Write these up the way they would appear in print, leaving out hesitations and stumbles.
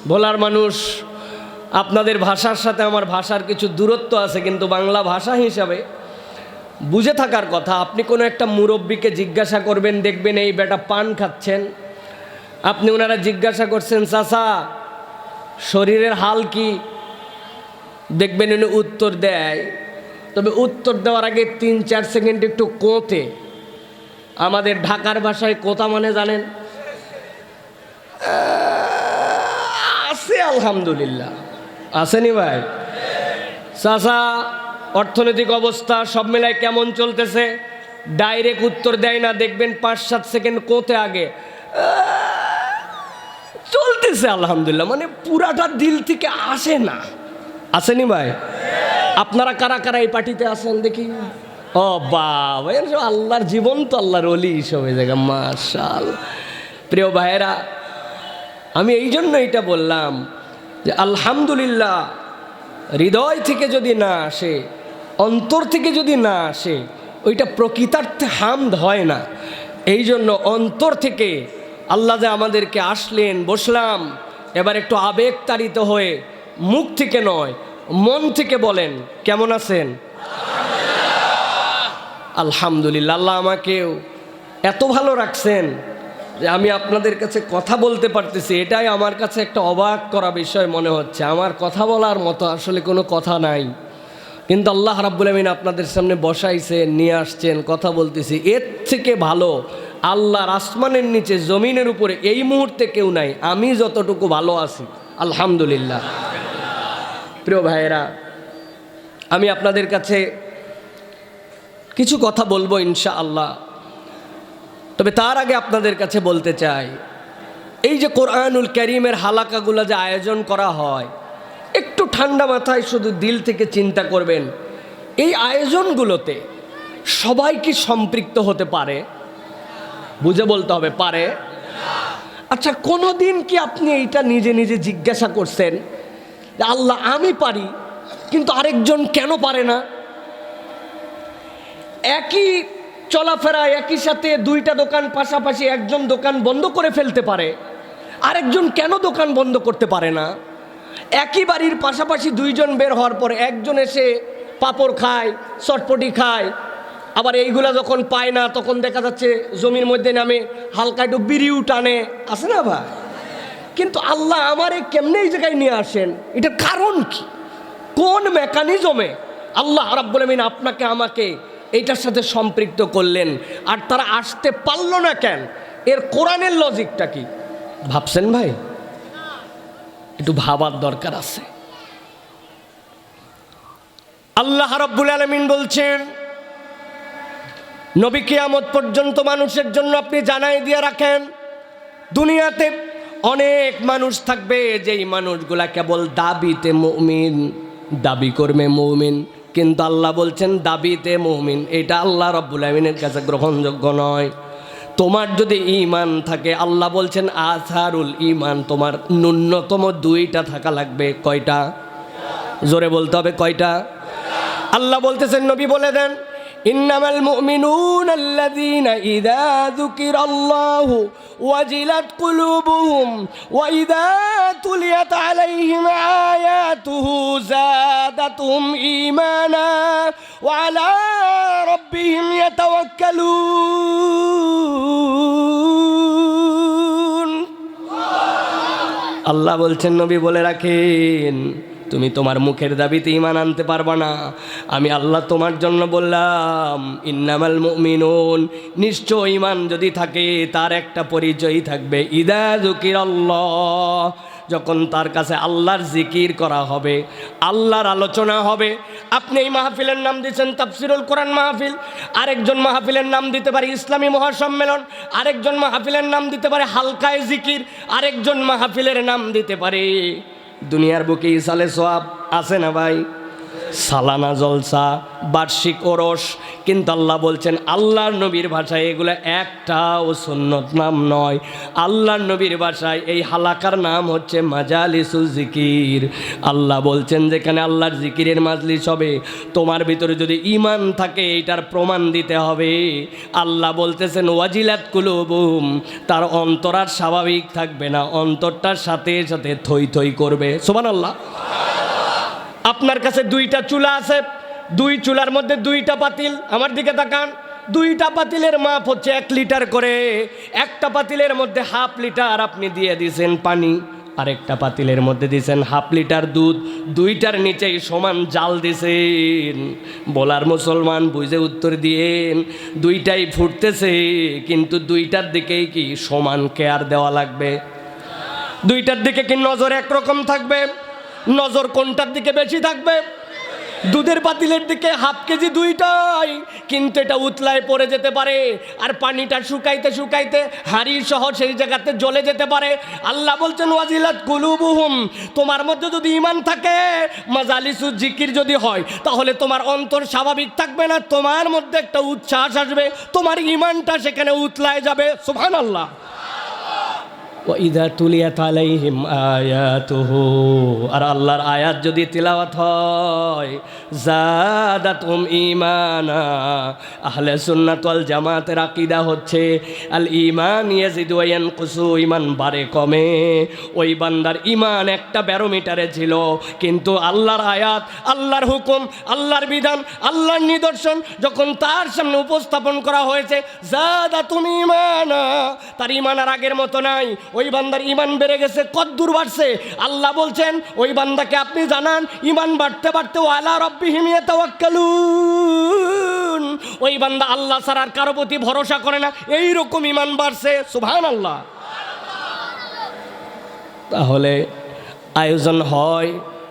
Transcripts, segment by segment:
ভোলার মানুষ, আপনাদের ভাষার সাথে আমার ভাষার কিছু দূরত্ব আছে, কিন্তু বাংলা ভাষা হিসাবে বুঝে থাকার কথা। আপনি কোনো একটা মুরব্বীকে জিজ্ঞাসা করবেন, দেখবেন এই বেটা পান খাচ্ছেন, আপনি ওনারা জিজ্ঞাসা করছেন চাচা শরীরের হাল কি, দেখবেন উনি উত্তর দেয়, তবে উত্তর দেওয়ার আগে 3-4 সেকেন্ড একটু কোঁতে। আমাদের ঢাকার ভাষায় কোথা মানে জানেন? আছে আলহামদুলিল্লাহ, আসেনি ভাই? চাচা অর্থনৈতিক অবস্থা সব মিলায় কেমন চলতেছে, ডাইরেক্ট উত্তর দেয় না, দেখবেন 5-7 সেকেন্ড কোঁতে আগে চলতেছে আলহামদুলিল্লাহ, মানে পুরাটা দিল থেকে আসে না। আসেনি ভাই? আপনারা কারা কারা এই পার্টিতে আছেন দেখি? ও বাবা, আল্লাহর জীবন তো আল্লাহর ওলি সব জায়গা, মাশাআল্লাহ। প্রিয় ভাইয়েরা, আমি এই জন্য এটা বললাম যে আলহামদুলিল্লাহ হৃদয় থেকে যদি না আসে, অন্তর থেকে যদি না আসে, ওইটা প্রকৃতার্থে হামদ হয় না। এই জন্য অন্তর থেকে আল্লাহ যে আমাদেরকে আসলেন, বসলাম, এবার একটু আবেগ তাড়িত হয়ে মুখ থেকে নয় মন থেকে বলেন কেমন আছেন? আলহামদুলিল্লাহ। আল্লাহ আমাকেও এত ভালো রাখছেন যে আমি আপনাদের কাছে কথা বলতে পারতেছি, এটাই আমার কাছে একটা অবাক করা বিষয় মনে হচ্ছে। আমার কথা বলার মতো আসলে কোনো কথা নাই, কিন্তু আল্লাহ রাব্বুল আমিন আপনাদের সামনে বসাইছেন, নিয়ে আসছেন, কথা বলতেছি। এর থেকে ভালো আল্লাহর আসমানের নিচে জমিনের উপরে এই মুহূর্তে কেউ নাই, আমি যতটুকু ভালো আছি আলহামদুলিল্লাহ। প্রিয় ভাইয়েরা, আমি আপনাদের কাছে কিছু কথা বলবো ইনশাআল্লাহ, তবে তার আগে আপনাদের কাছে বলতে চাই, এই যে কোরআনুল কারীমের হালাকাগুলো যে আয়োজন করা হয়, একটু ঠান্ডা মাথায় শুধু দিল থেকে চিন্তা করবেন, এই আয়োজনগুলোতে সবাই কি সম্পৃক্ত হতে পারে? বুঝে বলতে হবে, পারে? আচ্ছা, কোনো দিন কি আপনি এইটা নিজে নিজে জিজ্ঞাসা করছেন যে আল্লাহ আমি পারি কিন্তু আরেকজন কেন পারে না? একই চলাফেরা, একই সাথে 2টা দোকান পাশাপাশি, একজন দোকান বন্ধ করে ফেলতে পারে, আরেকজন কেন দোকান বন্ধ করতে পারে না? একই বাড়ির পাশাপাশি 2 জন বের হওয়ার পর একজন এসে পাপড় খায়, চটপটি খায়, আবার এইগুলা যখন পায় না তখন দেখা যাচ্ছে জমির মধ্যে নামে হালকা একটু বিড়িও টানে, আছে না ভাই? কিন্তু আল্লাহ আমারে কেমনে এই জায়গায় নিয়ে আসেন, এটার কারণ কি? কোন মেকানিজমে আল্লাহ রাব্বুল আমিন আপনাকে আমাকে এইটার সাথে সম্পৃক্ত করলেন? আর তারা আসতে পারল না কেন? এর কোরআনের লজিকটা কি ভাবছেন ভাই? একটু ভাবার দরকার আছে। আল্লাহ রাব্বুল আলামিন বলছেন, নবী কিয়ামত পর্যন্ত মানুষের জন্য আপনি জানাই দিয়ে রাখেন, দুনিয়াতে অনেক মানুষ থাকবে যেই মানুষগুলা কেবল দাবিতে মুমিন, দাবি করবে মুমিন, কিন্তু আল্লাহ বলছেন দাবিতে মুমিন এটা আল্লাহ রাব্বুল আমিনের কাছে গ্রহণযোগ্য নয়। তোমার যদি ঈমান থাকে, আল্লাহ বলছেন আসারুল ঈমান, তোমার ন্যূনতম 2টা থাকা লাগবে। কয়টা? জোরে বলতে হবে, কয়টা? আল্লাহ বলতেছেন, নবী বলে দেন, ইন্নামাল মুমিনুনা আল্লাযীনা ইযা যুকিরাল্লাহু ওয়াজিলাত কুলুবুহুম ওয়া ইযা তুলিয়াত আলাইহিম আয়াতুহু যাদাতুহুম ঈমানা ওয়া আলা রাব্বিহিম ইয়াতাওয়াক্কালুন। আল্লাহ বলছেন, নবী বলে রাখেন, তুমি তোমার মুখের দাবিতে ঈমান আনতে পারবা না। আমি আল্লাহ তোমার জন্য বললাম ইন্নামাল মুমিনুন, নিশ্চয় ঈমান যদি থাকে তার একটা পরিচয়ই থাকবে, ইযা যুকিরাল্লাহ, যখন তার কাছে আল্লাহর জিকির করা হবে, আল্লাহর আলোচনা হবে। আপনি এই মাহফিলের নাম দিচ্ছেন তাফসিরুল কোরআন মাহফিল, আরেকজন মাহফিলের নাম দিতে পারে ইসলামী মহাসম্মেলন, আরেকজন মাহফিলের নাম দিতে পারে হালকায়ে জিকির, আরেকজন মাহফিলের নাম দিতে পারে দুনিয়ার বুকে ইসালে সোয়াব। আছে না ভাই? সালানা জলসা, বার্ষিক ওরস। কিন্তু আল্লাহ বলছেন আল্লাহর নবীর ভাষায় এগুলো একটাও সুন্নত নাম নয়। আল্লাহর নবীর ভাষায় এই হালাকার নাম হচ্ছে মাজালিসুল জিকির। আল্লাহ বলছেন যেখানে আল্লাহর জিকিরের মাজলিস হবে, তোমার ভিতরে যদি ঈমান থাকে এটার প্রমাণ দিতে হবে। আল্লাহ বলতেছেন ওয়াজিলাত কুলুবুহুম, তার অন্তর আর স্বাভাবিক থাকবে না, অন্তরটার সাথে সাথে থই থই করবে। সুবহানাল্লাহ। আপনার কাছে দুইটা চুলা আছে, দুই চুলার মধ্যে দুইটা পাতিল, আমার দিকে তাকান। দুইটা পাতিলের মাপ হচ্ছে 1 লিটার করে। একটা পাতিলের মধ্যে 1/2 লিটার আপনি দিয়ে দিয়েছেন পানি, আরেকটা পাতিলের মধ্যে দিয়েছেন 1/2 লিটার দুধ। দুইটার নিচেই সমান জাল দিয়েছেন। বলার মুসলমান বুঝে উত্তর দিয়েন, দুইটাই ফুটতেছে, কিন্তু দুইটার দিকেই কি সমান কেয়ার দেওয়া লাগবে? দুইটার দিকে কি নজর একরকম থাকবে? নজর কোনটার দিকে বেশি থাকবে? দুধের পাতিলের দিকে 1/2 কেজি দুইটাই, কিন্তু এটা উতলায় পড়ে যেতে পারে, আর পানিটা শুকাইতে শুকাইতে হাড়ি সহ সেই জায়গাতে জ্বলে যেতে পারে। আল্লাহ বলছেন ওয়াজিলাত কুলুবুহুম, তোমার মধ্যে যদি ঈমান থাকে, মাজালিসুল জিকির যদি হয়, তাহলে তোমার অন্তর স্বাভাবিক থাকবে না, তোমার মধ্যে একটা উচ্ছ্বাস আসবে, তোমার ঈমানটা সেখানে উতলায় যাবে। সুবহানাল্লাহ। ওয়াইদা তুলিয়াত আলাইহিম আয়াতুহু, আর আল্লাহর আয়াত যদি তিলাওয়াত হয়, জাদাতুম ঈমানা। আহলে সুন্নাত ওয়াল জামাতের আকীদা হচ্ছে আল ঈমান ইয়াজিদু ওয়া ইয়ানকুসু, ঈমান বাড়ে কমে। ওই বান্দার ঈমান একটা ব্যারোমিটারে ছিল, কিন্তু আল্লাহর আয়াত, আল্লাহর হুকুম, আল্লাহর বিধান, আল্লাহর নিদর্শন যখন তার সামনে উপস্থাপন করা হয়েছে, জাদাতুম ঈমানা, তার ঈমান আর আগের মতো নাই। ওই বান্দার ঈমান বেড়ে গেছে। কদ্দুর বাড়ছে? আল্লাহ বলছেন ওই বান্দাকে আপনি জানান, ঈমান বাড়তে বাড়তে ওয়ালা রাব্বিহিম ইয়াতাওয়াক্কালুন, ওই বান্দা আল্লাহ ছাড়া আর কারো প্রতি ভরসা করে না, এইরকম ঈমান বাড়ছে। সুবহানাল্লাহ। তাহলে আয়োজন হয়,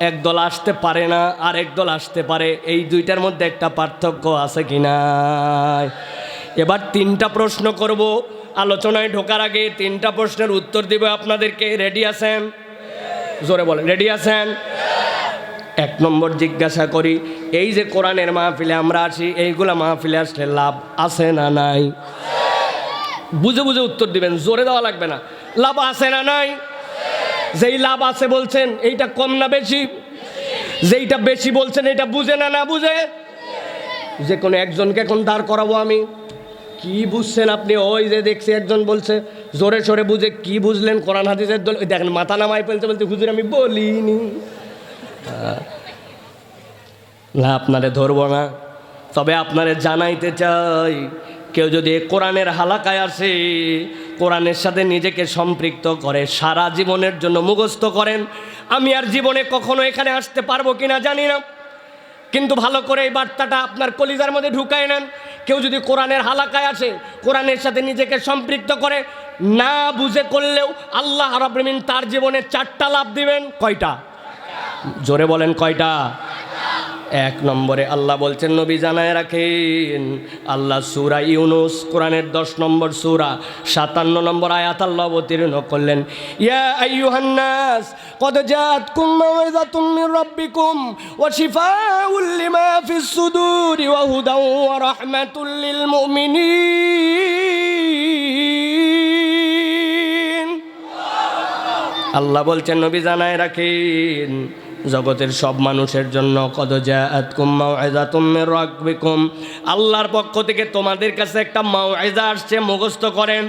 একদল আসতে পারে না, আর একদল আসতে পারে, এই দুইটার মধ্যে একটা পার্থক্য আছে কি না? এবার 3টা প্রশ্ন করব। আলোচনায় ঢোকার আগে 3টা প্রশ্নের উত্তর দিব আপনাদেরকে। রেডি আছেন? জোরে বলেন, রেডি আছেন? 1 নম্বর জিজ্ঞাসা করি, এই যে কোরআনের মাহফিলে আমরা আসি, এইগুলা মাহফিলে আসলে লাভ আছে না নাই? বুঝে বুঝে উত্তর দিবেন, জোরে দেওয়া লাগবে না। লাভ আছে না নাই? যেই লাভ আছে বলছেন এইটা কম না বেশি? যেইটা বেশি বলছেন এটা বুঝে না না বুঝে? যে কোনো একজনকে এখন দাঁড় করাবো আমি, কি বুঝছেন আপনি? ওই যে দেখছি একজন বলছে জোরে সোরে বুঝে, কি বুঝলেন? কোরআন হাদিসের দল দেখেন মাথা নামাই ফেলতে বলতে, হুজুর আমি বলিনি। না, আপনারে ধরবো না, তবে আপনারে জানাইতে চাই, কেউ যদি কোরআনের হালাকায় আসে, কোরআনের সাথে নিজেকে সম্পৃক্ত করে, সারা জীবনের জন্য মুখস্থ করেন। আমি আর জীবনে কখনো এখানে আসতে পারবো কিনা জানি না, কিন্তু ভালো করে এই বার্তাটা আপনার কলিজার মধ্যে ঢুকায় নেন। কেউ যদি কোরআনের হালাকায় আসে, কোরআনের সাথে নিজেকে সম্পৃক্ত করে, না বুঝে করলেও আল্লাহ রাব্বুল আলামিন তার জীবনে 4টা লাভ দিবেন। কয়টা? জোরে বলেন কয়টা? 1 নম্বরে আল্লাহ বলছেন, নবী জানায় রাখেন, আল্লাহ সূরা ইউনূস, কোরআনের 10 নম্বর সূরা 57 নম্বর আয়াত আল্লাহ অবতীর্ণ করলেন, ইয়া আইয়ুহান নাস কদ জাআতকুম মাউইযাতুম মির রাব্বিকুম ওয়া শিফাউল লিমা ফিস সুদুরি ওয়া হুদাও ওয়া রাহমাতুল লিল মুমিনিন। আল্লাহ বলছেন, নবী জানায় রাখেন, জগতের সব মানুষের জন্য কদ জাআতকুম মাউইযাতুম মির রাব্বিকুম, আল্লাহর পক্ষ থেকে তোমাদের কাছে একটা মাউইজা আসছে, মুখস্থ করেন।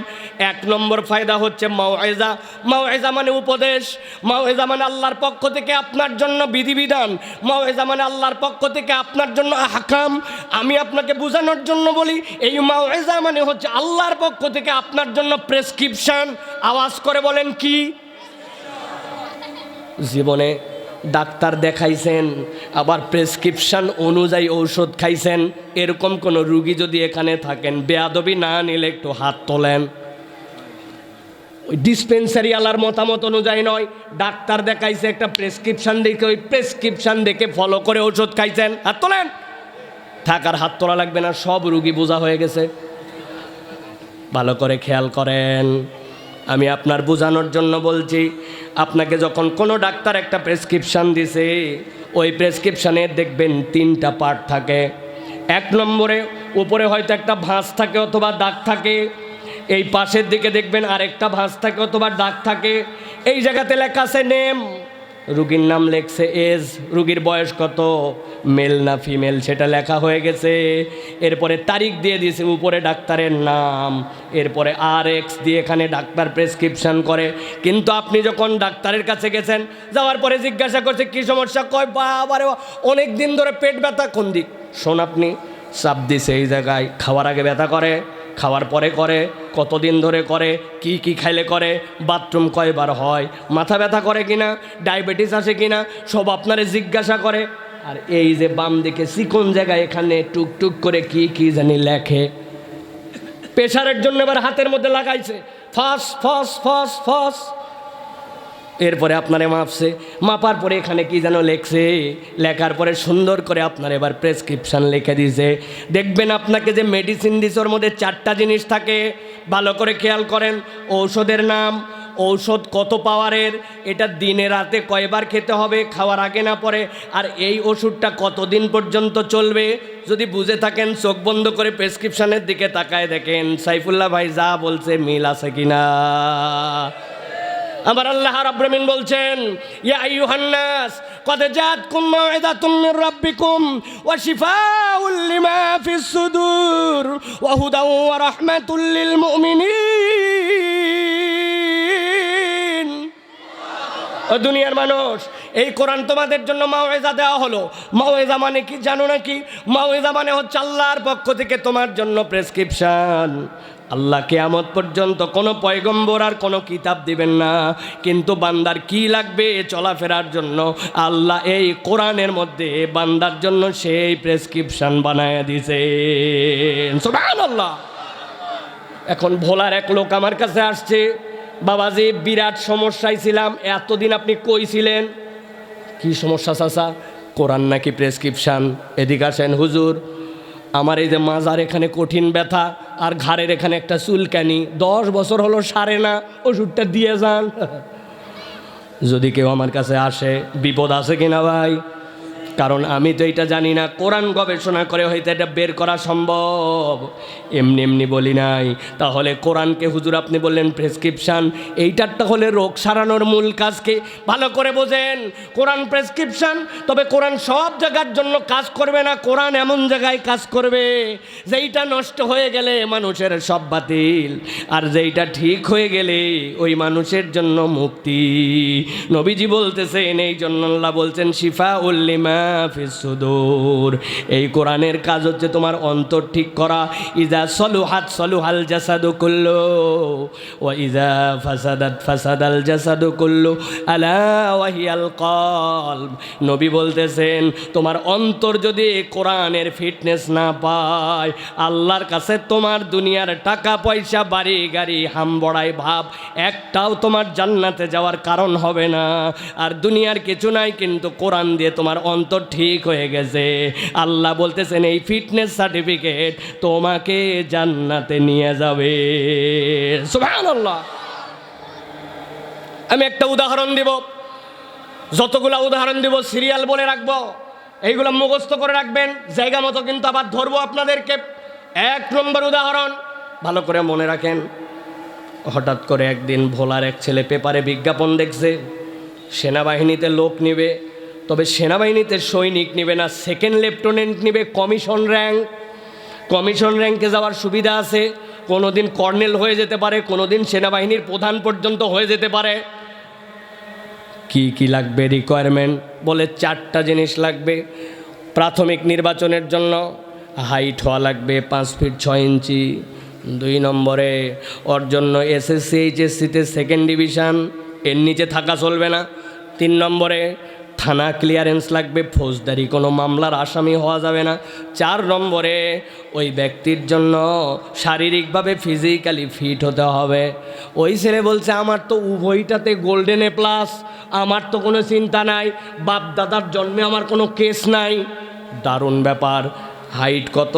1 নম্বর ফায়দা হচ্ছে মাউইজা। মাউইজা মানে উপদেশ, মাউইজা মানে আল্লাহর পক্ষ থেকে আপনার জন্য বিধিবিধান, মাউইজা মানে আল্লাহর পক্ষ থেকে আপনার জন্য আহকাম। আমি আপনাকে বোঝানোর জন্য বলি, এই মাউইজা মানে হচ্ছে আল্লাহর পক্ষ থেকে আপনার জন্য প্রেসক্রিপশন। আওয়াজ করে বলেন কি? জীবনে ডাক্তার দেখাইছেন, আবার প্রেসক্রিপশন অনুযায়ী ঔষধ খাইছেন, এরকম কোনো রুগী যদি এখানে থাকেন, বেয়াদবি না নিলে একটু হাত তোলেন। ওই ডিসপেন্সারি আলার মতামত অনুযায়ী নয়, ডাক্তার দেখাইছে, একটা প্রেসক্রিপশন দেখে, ওই প্রেসক্রিপশন দেখে ফলো করে ওষুধ খাইছেন, হাত তোলেন। থাকার হাত তোলা লাগবে না, সব রুগী বোঝা হয়ে গেছে। ভালো করে খেয়াল করেন, আমি আপনার বোঝানোর জন্য বলছি। আপনাকে যখন কোনো ডাক্তার একটা প্রেসক্রিপশান দিছে, ওই প্রেসক্রিপশানে দেখবেন 3টা পার্ট থাকে। 1 নম্বরে উপরে হয়তো একটা ভাঁজ থাকে অথবা দাগ থাকে, এই পাশের দিকে দেখবেন আরেকটা ভাঁজ থাকে অথবা দাগ থাকে। এই জায়গাতে লেখা আছে নেম, রুগীর নাম লেখছে, এজ, রুগীর বয়স কত, মেল না ফিমেল সেটা লেখা হয়ে গেছে। এরপরে তারিখ দিয়ে দিয়েছে, উপরে ডাক্তারের নাম, এরপরে RX দিয়ে এখানে ডাক্তার প্রেসক্রিপশন করে। কিন্তু আপনি যখন ডাক্তারের কাছে গেছেন, যাওয়ার পরে জিজ্ঞাসা করছে কী সমস্যা, কয় বাবারে অনেক দিন ধরে পেট ব্যথা, কোন দিক, শোন আপনি চাপ দিছে এই জায়গায়, খাওয়ার আগে ব্যথা করে, খাওয়ার পরে করে, কতদিন ধরে করে, কি কি খাইলে করে, বাথরুম কয়বার হয়, মাথা ব্যথা করে কিনা, ডায়াবেটিস আছে কিনা, সব আপনারে জিজ্ঞাসা করে। আর এই যে বাম দিকে চিকন জায়গায় এখানে টুকটুক করে কি কি জানি লেখে, প্রেশারের জন্য এবার হাতের মধ্যে লাগাইছে, ফস ফস ফস ফস। এরপরে আপনারে মাপছে, মাপার পরে এখানে কি যেন লেখছে, লেখার পরে সুন্দর করে আপনার এবার প্রেসক্রিপশান লিখে দিয়েছে। দেখবেন আপনাকে যে মেডিসিন দিছে ওর মধ্যে 4টা জিনিস থাকে, ভালো করে খেয়াল করেন। ঔষধের নাম, ঔষধ কত পাওয়ারের, এটা দিনে রাতে কয়বার খেতে হবে, খাওয়ার আগে না পরে, আর এই ওষুধটা কতদিন পর্যন্ত চলবে। যদি বুঝে থাকেন চোখ বন্ধ করে প্রেসক্রিপশানের দিকে তাকায় দেখেন সাইফুল্লাহ ভাই যা বলছে মিল আছে কিনা। আমার আল্লাহ রাব্বুল আলামিন বলছেন, ইয়া আইয়ুহান নাস ক্বাদ জাআতকুম মাউইযাতুম মির রাব্বিকুম ওয়া শিফাউল লিমা ফিস সুদুর ওয়া হুদাও ওয়া রাহমাতুল লিল মুমিনিন। ও দুনিয়ার মানুষ, এই কোরআন তোমাদের জন্য মাউইজা দেওয়া হলো। মাউইজা মানে কি জানো নাকি? মাউইজা মানে হচ্ছে আল্লাহর পক্ষ থেকে তোমার জন্য প্রেসক্রিপশন। আল্লাহ কিয়ামত পর্যন্ত কোনো পয়গম্বর আর কোনো কিতাব দিবেন না, কিন্তু বান্দার কি লাগবে চলাফেরার জন্য আল্লাহ এই কোরআনের মধ্যে বান্দার জন্য সেই প্রেসক্রিপশন বানায় দিয়েছে। সুবহানাল্লাহ। এখন ভোলার এক লোক আমার কাছে আসছে, বাবাজি বিরাট সমস্যায় ছিলাম, এতদিন আপনি কই ছিলেন? কি সমস্যা চাচা? কোরআন নাকি প্রেসক্রিপশান। এদিকে আসেন হুজুর, আমার এই যে মাজার এখানে কঠিন ব্যথা আর ঘাড়ের এখানে একটা চুলকানি, 10 বছর হলো সারে না, ওষুধটা দিয়ে যান। যদি কেউ আমার কাছে আসে বিপদ আছে কিনা ভাই? কারণ আমি তো এটা জানি না, কোরআন গবেষণা করে হয়তো এটা বের করা সম্ভব, এমনি এমনি বলি নাই। তাহলে কোরআনকে হুজুর আপনি বললেন প্রেসক্রিপশান, এইটারটা হলে রোগ সারানোর মূল কাজকে ভালো করে বোঝেন। কোরআন প্রেসক্রিপশান, তবে কোরআন সব জায়গার জন্য কাজ করবে না। কোরআন এমন জায়গায় কাজ করবে যেইটা নষ্ট হয়ে গেলে মানুষের সব বাতিল, আর যেইটা ঠিক হয়ে গেলে ওই মানুষের জন্য মুক্তি। নবীজি বলতেছেন, এই জন্য আল্লাহ বলছেন শিফাউল লিমা ফিস সুদূর। এই কোরআনের কাজ হচ্ছে তোমার অন্তর ঠিক করা। ইজা সলুহাত সলুহাল জাসাদু কুল্লু ওয়া ইজা ফাসাদাত ফাসাদাল জাসাদু কুল্লু আলা ওয়াহিয়াল কলব। নবী বলতেছেন তোমার অন্তর যদি কোরআনের ফিটনেস না পায়, আল্লাহর কাছে তোমার দুনিয়ার টাকা পয়সা বাড়ি গাড়ি হামবড়াই ভাব একটাও তোমার জান্নাতে যাওয়ার কারণ হবে না। আর দুনিয়ার কিছু নাই, কিন্তু কোরআন দিয়ে তোমার অন্তর ঠিক হয়ে গেছে। আল্লাহ বলতেছেন এই ফিটনেস সার্টিফিকেট তোমাকে জান্নাতে নিয়ে যাবে। সুবহানাল্লাহ। আমি একটা উদাহরণ দিব, যতগুলো উদাহরণ দিব সিরিয়াল বলে রাখবো, এইগুলো মুখস্থ করে রাখবেন, জায়গা মতো কিন্তু আবার ধরবো আপনাদেরকে। 1 নম্বর উদাহরণ ভালো করে মনে রাখেন। হঠাৎ করে একদিন ভোলার এক ছেলে পেপারে বিজ্ঞাপন দেখছে সেনাবাহিনীতে লোক নিবে, তবে সেনাবাহিনীতে সৈনিক নিবে না, 2nd লেফটেন্যান্ট নিবে, কমিশন র্যাঙ্ক। কমিশন র্যাঙ্কে যাওয়ার সুবিধা আছে, কোনোদিন কর্নেল হয়ে যেতে পারে, কোনোদিন সেনাবাহিনীর প্রধান পর্যন্ত হয়ে যেতে পারে। কি কি লাগবে রিকোয়ারমেন্ট? বলে 4টা জিনিস লাগবে। প্রাথমিক নির্বাচনের জন্য হাইট হওয়া লাগবে 5 ফিট 6 ইঞ্চি। 2 নম্বরে ওর জন্য SSC HSCতে 2nd ডিভিশন, এর নিচে থাকা চলবে না। 3 নম্বরে থানা ক্লিয়ারেন্স লাগবে, ফৌজদারি কোনো মামলার আসামি হওয়া যাবে না। 4 নম্বরে ওই ব্যক্তির জন্য শারীরিকভাবে ফিজিক্যালি ফিট হতে হবে। ওই ছেলে বলছে আমার তো উভয়টাতে গোল্ডেন A+, আমার তো কোনো চিন্তা নাই, বাপ দাদার জন্মে আমার কোনো কেস নাই। দারুণ ব্যাপার। হাইট কত?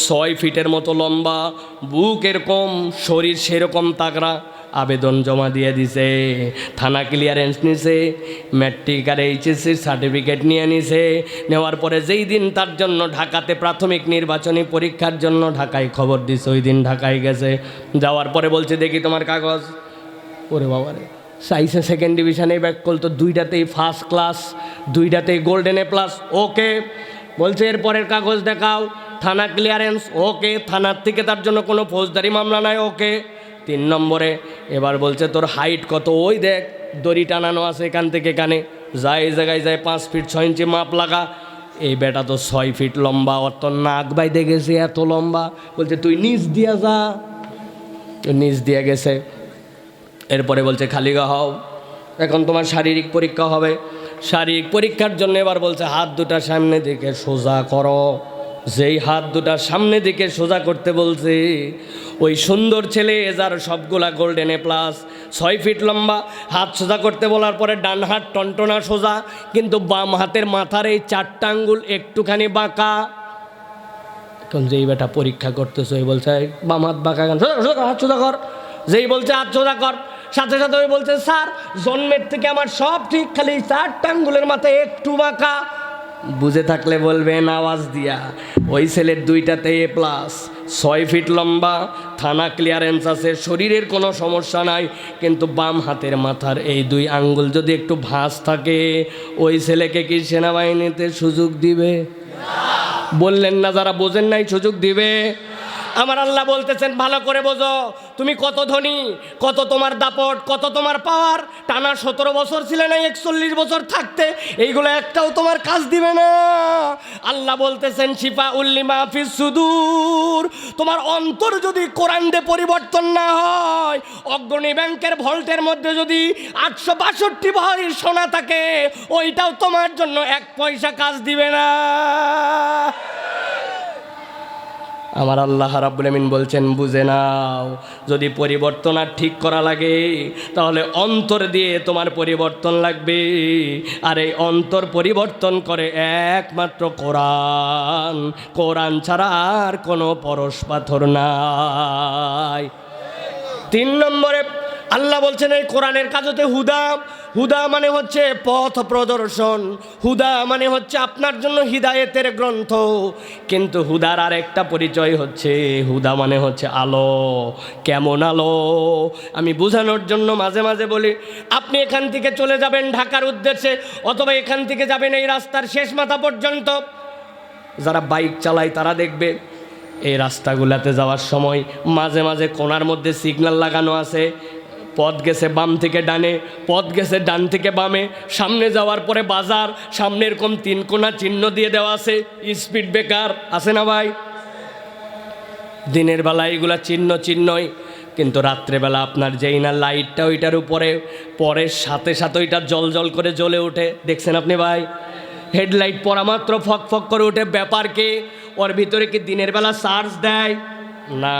6 ফিটের মতো লম্বা, বুক এরকম, শরীর সেরকম তাগড়া। আবেদন জমা দিয়ে দিছে, থানা ক্লিয়ারেন্স নিছে, ম্যাট্রিক আর এইচএসসির সার্টিফিকেট নিয়ে নিছে। নেওয়ার পরে যেই দিন তার জন্য ঢাকাতে প্রাথমিক নির্বাচনী পরীক্ষার জন্য ঢাকায় খবর দিছে, ওই দিন ঢাকায় গেছে। যাওয়ার পরে বলছে দেখি তোমার কাগজ। ওরে বাবারে, সাইসে সেকেন্ড ডিভিশনে ব্যাক করতো, দুইটাতেই ফার্স্ট ক্লাস, দুইটাতেই গোল্ডেন এ প্লাস। ওকে, বলছে এরপরের কাগজ দেখাও, থানা ক্লিয়ারেন্স। ওকে, থানার থেকে তার জন্য কোনো ফৌজদারি মামলা নাই। ওকে। 3 নম্বরে এবার বলছে তোর হাইট কত? ওই দেখ দড়ি টানানো আছে এখান থেকে এখানে, যায় এই জায়গায় যায় 5 ফিট 6 ইঞ্চি মাপ লাগা। এই বেটা তো 6 ফিট লম্বা, ওর তো নাক বাইতে গেছে এত লম্বা। বলছে তুই নিচ দিয়া যা, নিচ দিয়া গেছে। এরপরে বলছে খালি গা হও, এখন তোমার শারীরিক পরীক্ষা হবে। শারীরিক পরীক্ষার জন্য এবার বলছে হাত দুটা সামনে দিকে সোজা করো। যেই হাত দুটা সামনে দিকে সোজা করতে বলছে, ওই সুন্দর ছেলে যার সবগুলা গোল্ডেন এ প্লাস, 6 ফিট লম্বা, হাত সোজা করতে বলার পরে ডান হাত টনটনা সোজা, কিন্তু বাম হাতের মাথার এই 4টা আঙ্গুল একটুখানি বাঁকা। এখন যেই বেটা পরীক্ষা করতেছে ওই বলছে বাম হাত বাঁকা, হাত সোজা কর। যেই বলছে হাত সোজা কর, সাথে সাথে ওই বলছে স্যার জন্মের থেকে আমার সব ঠিক, খালি 4টা আঙ্গুলের মাথায় একটু বাঁকা। বুঝে থাকলে বলবেন আওয়াজ দিয়া। ওই ছেলের 2টাতে এ প্লাস, 6 ফিট লম্বা, থানা ক্লিয়ারেন্স আছে, শরীরের কোনো সমস্যা নাই, কিন্তু বাম হাতের মাথার এই 2 আঙ্গুল যদি একটু ভাঁজ থাকে, ওই ছেলেকে কি সেনাবাহিনীতে সুযোগ দিবে? বললেন না, যারা বোঝেন নাই সুযোগ দিবে। আমার আল্লাহ বলতেছেন ভালো করে বোঝো, তুমি কত ধনী, কত তোমার দাপট, কত তোমার পাওয়ার, টানা 17 বছর ছিলে না 41 বছর থাকতে, এইগুলো একটাও তোমার কাজ দিবে না। আল্লাহ বলতেছেন শিফা উল্লিমা ফিস সুদূর, তোমার অন্তর যদি কোরআন দিয়ে পরিবর্তন না হয়, অগ্রণী ব্যাংকের ভল্টের মধ্যে যদি 862 ভরি সোনা থাকে, ওইটাও তোমার জন্য 1 পয়সা কাজ দিবে না। আমার আল্লাহ রাব্বুল আমিন বলছেন বুঝে নাও, যদি পরিবর্তন আর ঠিক করা লাগে তাহলে অন্তর দিয়ে তোমার পরিবর্তন লাগবে। আর এই অন্তর পরিবর্তন করে একমাত্র কোরআন, কোরআন ছাড়া আর কোনো পরশ পাথর নাই। 3 নম্বরে আল্লাহ বলছেন এই কোরআনের কাজ হচ্ছে হুদা। হুদা মানে হচ্ছে পথ প্রদর্শন, হুদা মানে হচ্ছে আপনার জন্য হিদায়েতের গ্রন্থ। কিন্তু হুদার আর একটা পরিচয় হচ্ছে, হুদা মানে হচ্ছে আলো। কেমন আলো? আমি বোঝানোর জন্য মাঝে মাঝে বলি, আপনি এখান থেকে চলে যাবেন ঢাকার উদ্দেশ্যে, অথবা এখান থেকে যাবেন এই রাস্তার শেষ মাথা পর্যন্ত। যারা বাইক চালায় তারা দেখবে এই রাস্তাগুলোতে যাওয়ার সময় মাঝে মাঝে কোণার মধ্যে সিগন্যাল লাগানো আছে, পথ গেছে বাম থেকে ডানে, পথ গেছে ডান থেকে বামে, সামনে যাওয়ার পরে বাজার, সামনে এরকম 3 কোণা চিহ্ন দিয়ে দেওয়া আছে, স্পিড ব্রেকার আছে না ভাই? দিনের বেলা এগুলা চিহ্নই, কিন্তু রাত্রেবেলা আপনার যেই না লাইটটা ওইটার উপরে পরের সাথে সাথে ওইটা জল জল করে জ্বলে ওঠে, দেখছেন আপনি ভাই? হেডলাইট পরা মাত্র ফক ফক করে ওঠে। ব্যাপার কি? ওর ভিতরে কি দিনের বেলা চার্জ দেয় না,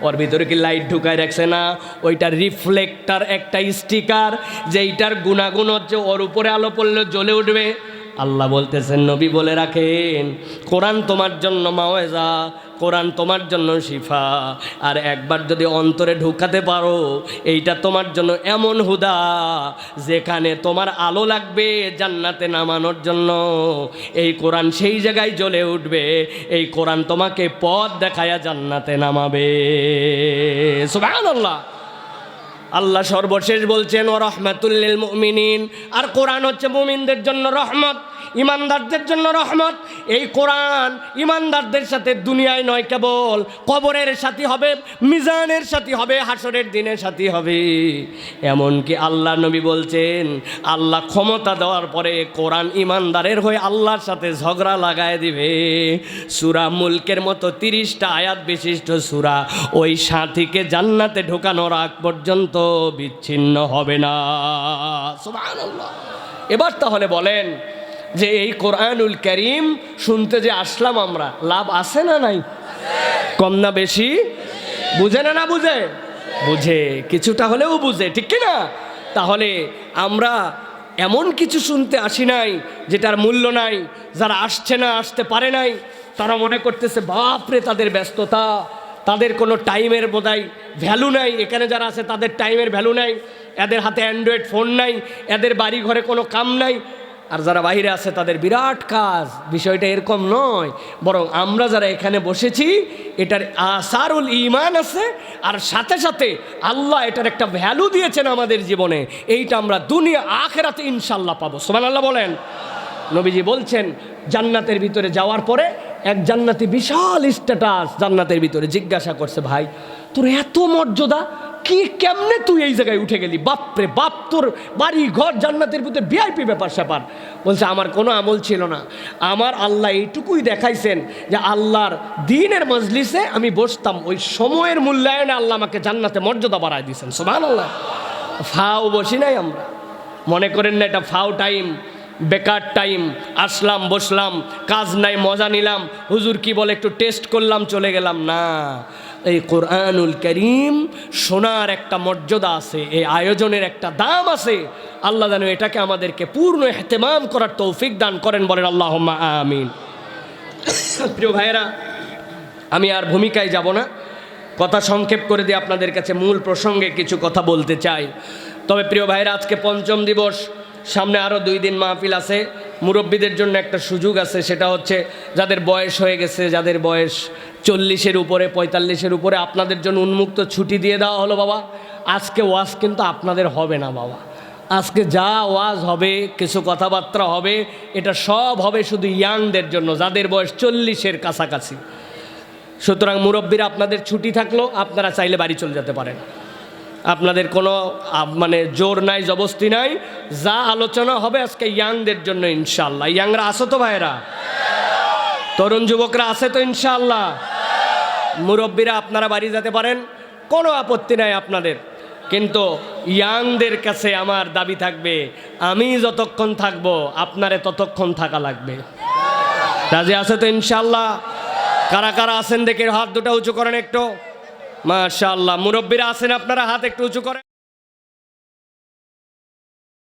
ওর ভিতরে কি লাইট ঢুকায় রাখছে না, ওইটা রিফ্লেক্টার একটা স্টিকার, যেইটার গুণাগুণ হচ্ছে ওর উপরে আলো পড়লে জ্বলে উঠবে। আল্লাহ বলতেছেন নবী বলে রাখেন, কোরআন তোমার জন্য মাওয়াজা, কোরআন তোমার জন্য শিফা। আর একবার যদি অন্তরে ঢুকাতে পারো, এইটা তোমার জন্য এমন হুদা যেখানে তোমার আলো লাগবে জান্নাতে নামানোর জন্য, এই কোরআন সেই জায়গায় জ্বলে উঠবে। এই কোরআন তোমাকে পথ দেখায়া জান্নাতে নামাবে। সুবহানাল্লাহ। আল্লাহ সর্বশেষ বলছেন ওয়া রাহমাতুল লিল মুমিনিন, আর কোরআন হচ্ছে মুমিনদের জন্য রহমত, ইমানদারদের জন্য রহমত। এই কোরআন ইমানদারদের সাথে দুনিয়ায় নয়, কেবল কবরের সাথী হবে, মিজানের সাথী হবে, হাসরের দিনের সাথী হবে। এমনকি আল্লাহ নবী বলছেন আল্লাহ ক্ষমতা দেওয়ার পরে কোরআন ইমানদারের হয়ে আল্লাহর সাথে ঝগড়া লাগায় দিবে। সূরা মুলকের মতো 30টা আয়াত বিশিষ্ট সূরা ওই সাথীকে জান্নাতে ঢোকানোর আগ পর্যন্ত বিচ্ছিন্ন হবে না। সুবহানাল্লাহ। এবার তাহলে বলেন যে এই কোরআনুল কারীম শুনতে যে আসলাম আমরা, লাভ আছে না নাই? কম না বেশি? বুঝে না বুঝে? বুঝে, কিছুটা হলেও বুঝে, ঠিক কি না? তাহলে আমরা এমন কিছু শুনতে আসি নাই যেটার মূল্য নাই। যারা আসছে না, আসতে পারে নাই, তারা মনে করতেছে বাপরে তাদের ব্যস্ততা, তাদের কোনো টাইমের বোধহয় ভ্যালু নাই। এখানে যারা আছে তাদের টাইমের ভ্যালু নাই, এদের হাতে অ্যান্ড্রয়েড ফোন নাই, এদের বাড়ি ঘরে কোনো কাম নাই। আর যারা বাইরে আছে তাদের বিরাট কাজ। বিষয়টা এরকম নয়, বরং আমরা যারা এখানে বসেছি এটার আসারুল ঈমান আছে, আর সাথে সাথে আল্লাহ এটার একটা ভ্যালু দিয়েছেন আমাদের জীবনে। এইটা আমরা দুনিয়া আখিরাতে ইনশাআল্লাহ পাবো। সুবহানাল্লাহ বলেন। নবীজি বলছেন জান্নাতের ভিতরে যাওয়ার পরে এক জান্নাতি বিশাল স্ট্যাটাস জান্নাতের ভিতরে জিজ্ঞাসা করছে, ভাই তোর এত মর্যাদা, কি কেমনে তুই এই জায়গায় উঠে গেলি? বাপরে বাপ, তোর বাড়ি ঘর জান্নাতের ভিতরে ভিআইপি ব্যাপার স্যাপার। বলছে আমার কোনো আমল ছিল না, আমার আল্লাহ এইটুকুই দেখাইছেন যে আল্লাহর দ্বীনের মজলিসে আমি বসতাম, ওই সময়ের মূল্যায়নে আল্লাহ আমাকে জান্নাতে মর্যাদা বাড়ায় দিয়েছেন। সুবহানাল্লাহ। ফাও বসি নাই আমরা, মনে করেন না এটা ফাও টাইম, বেকার টাইম। আসলাম, বসলাম, কাজ নাই, মজা নিলাম, হুজুর কি বলে একটু টেস্ট করলাম, চলে গেলাম। না, এই কোরআনুল কারীম শোনার একটা মর্যাদা আছে, এই আয়োজনের একটা দাম আছে। আল্লাহ যেন এটাকে আমাদেরকে পূর্ণ ইহতিমাম করার তৌফিক দান করেন, বলেন আল্লাহুম্মা আমিন। প্রিয় ভাইয়েরা, আমি আর ভূমিকায় যাব না, কথা সংক্ষেপ করে দিয়ে আপনাদের কাছে মূল প্রসঙ্গে কিছু কথা বলতে চাই। তবে প্রিয় ভাইয়েরা, আজকে পঞ্চম দিবস, সামনে আরও 2 দিন মাহফিল আছে। মুরব্বীদের জন্য একটা সুযোগ আছে, সেটা হচ্ছে যাদের বয়স হয়ে গেছে, যাদের বয়স 40-এর উপরে, 45-এর উপরে, আপনাদের জন্য উন্মুক্ত ছুটি দিয়ে দেওয়া হলো। বাবা আজকে ওয়াজ কিন্তু আপনাদের হবে না বাবা, আজকে যা ওয়াজ হবে, কিছু কথাবার্তা হবে, এটা সব হবে শুধু ইয়াংদের জন্য, যাদের বয়স 40-এর কাছাকাছি। সুতরাং মুরব্বীরা আপনাদের ছুটি থাকলো, আপনারা চাইলে বাড়ি চলে যেতে পারেন, আপনাদের কোনো মানে জোর নাই, জবস্তি নাই। যা আলোচনা হবে আজকে ইয়াংদের জন্য ইনশাআল্লাহ। ইয়াংরা আসো তো ভাইরা? তরুণ যুবকরা আছে তো ইনশাআল্লাহ? মুরব্বীরা আপনারা বাড়ি যেতে পারেন, কোনো আপত্তি নাই আপনাদের। কিন্তু ইয়াংদের কাছে আমার দাবি থাকবে, আমি যতক্ষণ থাকবো আপনারে ততক্ষণ থাকা লাগবে। রাজি আছে তো ইনশাআল্লাহ? কারা কারা আছেন দেখে হাত দুটো উঁচু করেন একটু। মাশাআল্লাহ। মুরব্বীরা আছেন আপনারা, হাত একটু উঁচু করেন।